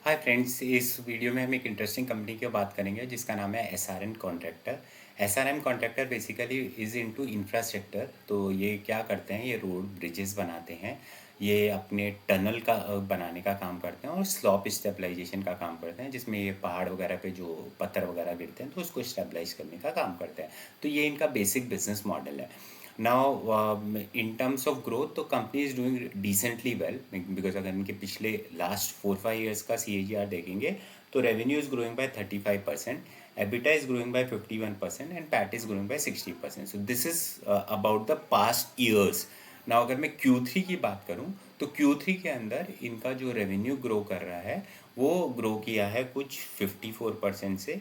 Hi friends, इस video में हम एक इंटरेस्टिंग कंपनी की बात करेंगे जिसका नाम है SRM contractor. SRM contractor basically is into infrastructure. तो ये क्या करते हैं, ये रोड ब्रिजेस बनाते हैं, ये अपने टनल का बनाने का काम करते हैं और स्लॉप स्टेबलाइजेशन का काम करते हैं, जिसमें ये पहाड़ वगैरह पे जो पत्थर वगैरह गिरते हैं तो उसको स्टेबलाइज करने का काम करते हैं। तो ये इनका बेसिक बिजनेस मॉडल है। Now in terms of growth तो company is doing decently well, because अगर इनके पिछले लास्ट 4-5 ईयर्स का CAGR देखेंगे तो revenue is growing by 35%, EBITDA is growing by 51% and PAT is growing by 60%. So this is about the past years. Now अगर मैं Q3 की बात करूं तो Q3 के अंदर इनका जो रेवेन्यू ग्रो कर रहा है वो ग्रो किया है कुछ 54% से,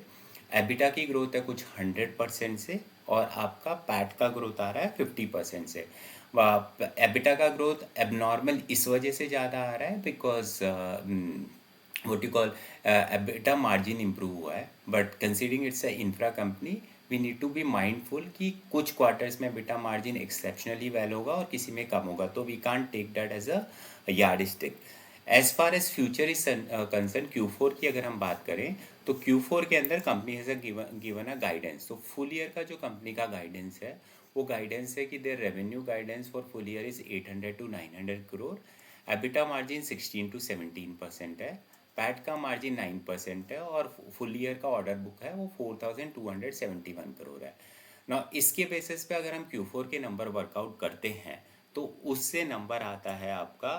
एबिटा की ग्रोथ है कुछ 100% से, और आपका पैट का ग्रोथ आ रहा है 50% से। एबिटा का ग्रोथ एबनॉर्मल इस वजह से ज़्यादा आ रहा है because what you call EBITDA margin improve हुआ है, but considering it's a infra company we need to be mindful कि कुछ क्वार्टर्स में EBITDA मार्जिन एक्सेप्शनली वेल होगा और किसी में कम होगा, तो we can't take that as a yardstick. As far as future is concern, Q4 की अगर हम बात करें तो Q4 के अंदर company has given a guidance. तो फुल ईयर का जो कंपनी का गाइडेंस है वो गाइडेंस है कि their revenue guidance for full year is 800 to 900 crore, EBITDA margin 16 to 17% है, पैट का मार्जिन 9% है, और फुल ईयर का ऑर्डर बुक है वो 4271 करोड़ है ना। इसके बेसिस पे अगर हम Q4 के नंबर वर्कआउट करते हैं तो उससे नंबर आता है आपका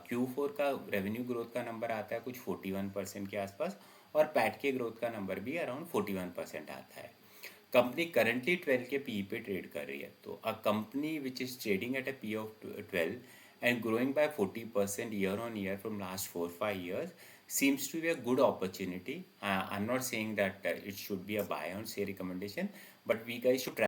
Q4 का रेवेन्यू ग्रोथ का नंबर आता है कुछ 41% के आसपास, और पैट के ग्रोथ का नंबर भी अराउंड 41% आता है। कंपनी करंटली 12 के पी पे ट्रेड कर रही है, तो a company which is trading at a P of 12 and growing by 40% year on year from last 4-5 years seems to be a good opportunity. I'm not saying that it should be a buy on say recommendation, but we guys should try